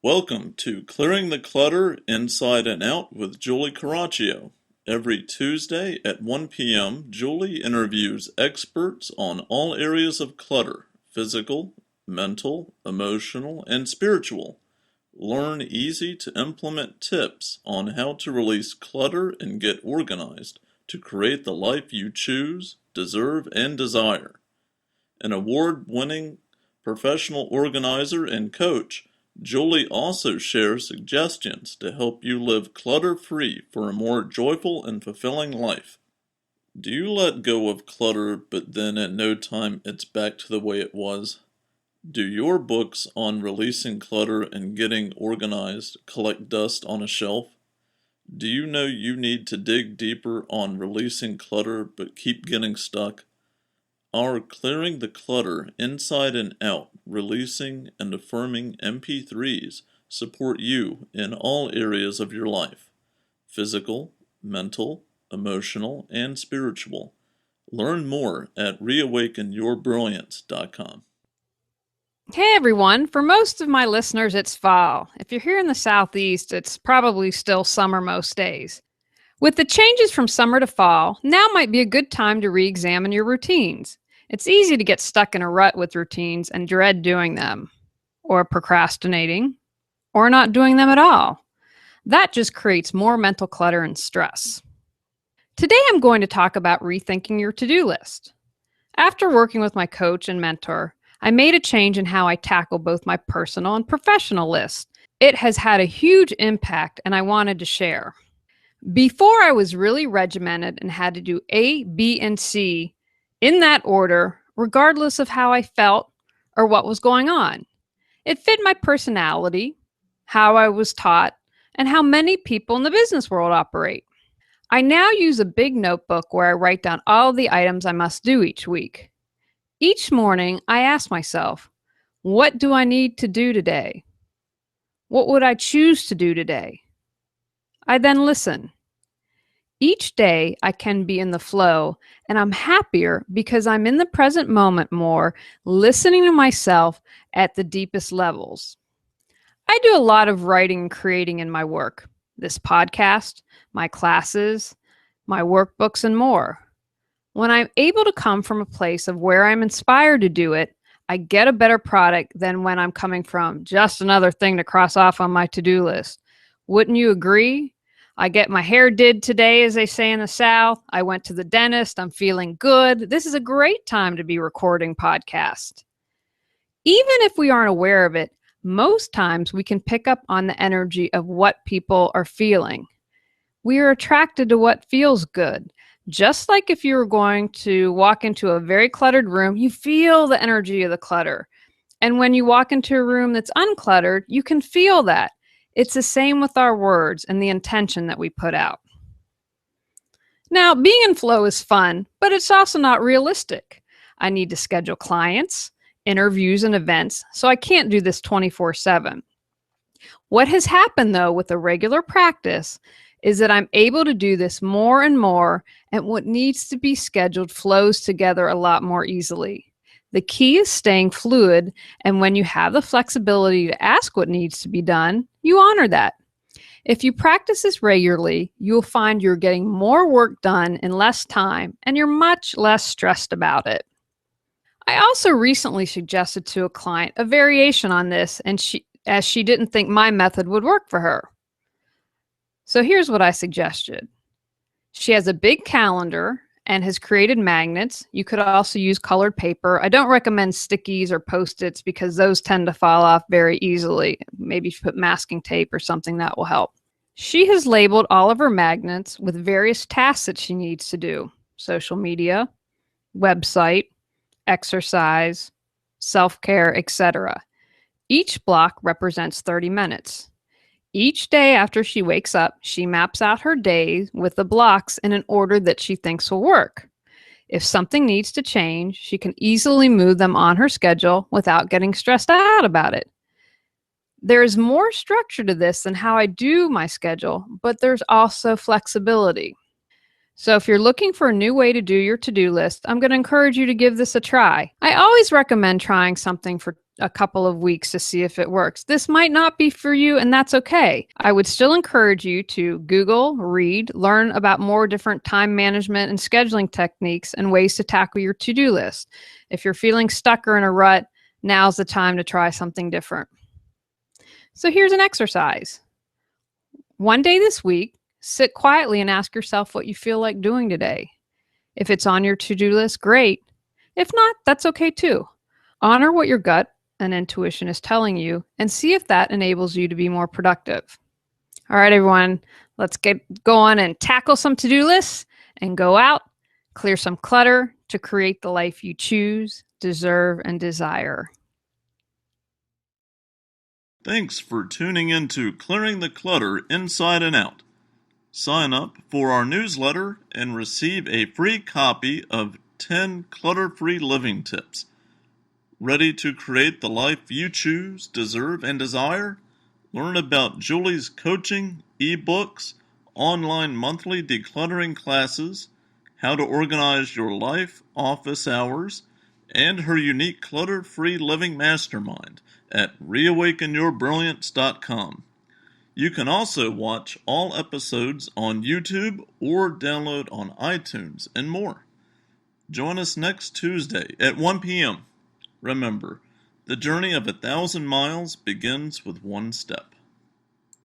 Welcome to Clearing the Clutter Inside and Out with Julie Coraccio. Every Tuesday at 1 p.m., Julie interviews experts on all areas of clutter: physical, mental, emotional, and spiritual. Learn easy to implement tips on how to release clutter and get organized to create the life you choose, deserve, and desire. An award-winning professional organizer and coach, Julie also shares suggestions to help you live clutter-free for a more joyful and fulfilling life. Do you let go of clutter, but then at no time it's back to the way it was? Do your books on releasing clutter and getting organized collect dust on a shelf? Do you know you need to dig deeper on releasing clutter but keep getting stuck? Our Clearing the Clutter Inside and Out, Releasing and Affirming MP3s support you in all areas of your life: physical, mental, emotional, and spiritual. Learn more at reawakenyourbrilliance.com. Hey everyone, for most of my listeners it's fall. If you're here in the southeast, it's probably still summer most days. With the changes from summer to fall, now might be a good time to re-examine your routines. It's easy to get stuck in a rut with routines and dread doing them, or procrastinating, or not doing them at all. That just creates more mental clutter and stress. Today I'm going to talk about rethinking your to-do list. After working with my coach and mentor, I made a change in how I tackle both my personal and professional lists. It has had a huge impact and I wanted to share. Before, I was really regimented and had to do A, B, and C in that order, regardless of how I felt or what was going on. It fit my personality, how I was taught, and how many people in the business world operate. I now use a big notebook where I write down all the items I must do each week. Each morning, I ask myself, what do I need to do today? What would I choose to do today? I then listen. Each day, I can be in the flow, and I'm happier because I'm in the present moment more, listening to myself at the deepest levels. I do a lot of writing and creating in my work, this podcast, my classes, my workbooks, and more. When I'm able to come from a place of where I'm inspired to do it, I get a better product than when I'm coming from just another thing to cross off on my to-do list. Wouldn't you agree? I get my hair did today, as they say in the South. I went to the dentist. I'm feeling good. This is a great time to be recording podcasts. Even if we aren't aware of it, most times we can pick up on the energy of what people are feeling. We are attracted to what feels good. Just like if you were going to walk into a very cluttered room, you feel the energy of the clutter. And when you walk into a room that's uncluttered, you can feel that. It's the same with our words and the intention that we put out. Now, being in flow is fun, but it's also not realistic. I need to schedule clients, interviews, and events, so I can't do this 24/7. What has happened, though, with a regular practice is that I'm able to do this more and more, and what needs to be scheduled flows together a lot more easily. The key is staying fluid, and when you have the flexibility to ask what needs to be done, you honor that. If you practice this regularly, you'll find you're getting more work done in less time, and you're much less stressed about it. I also recently suggested to a client a variation on this, and she didn't think my method would work for her. So here's what I suggested. She has a big calendar and has created magnets. You could also use colored paper. I don't recommend stickies or Post-its because those tend to fall off very easily. Maybe put masking tape or something that will help. She has labeled all of her magnets with various tasks that she needs to do: social media, website, exercise, self-care, etc. Each block represents 30 minutes. Each day after she wakes up, she maps out her day with the blocks in an order that she thinks will work. If something needs to change, she can easily move them on her schedule without getting stressed out about it. There is more structure to this than how I do my schedule, but there's also flexibility. So if you're looking for a new way to do your to-do list, I'm going to encourage you to give this a try. I always recommend trying something for a couple of weeks to see if it works. This might not be for you, and that's okay. I would still encourage you to Google, read, learn about more different time management and scheduling techniques and ways to tackle your to-do list. If you're feeling stuck or in a rut, now's the time to try something different. So here's an exercise. One day this week, sit quietly and ask yourself what you feel like doing today. If it's on your to-do list, great. If not, that's okay too. Honor what your gut and intuition is telling you and see if that enables you to be more productive. All right, everyone, let's go on and tackle some to-do lists and go out, clear some clutter to create the life you choose, deserve, and desire. Thanks for tuning in to Clearing the Clutter Inside and Out. Sign up for our newsletter and receive a free copy of 10 clutter-free living tips. Ready to create the life you choose, deserve, and desire? Learn about Julie's coaching, ebooks, online monthly decluttering classes, how to organize your life, office hours, and her unique clutter-free living mastermind at reawakenyourbrilliance.com. You can also watch all episodes on YouTube or download on iTunes and more. Join us next Tuesday at 1 p.m. Remember, the journey of 1,000 miles begins with one step.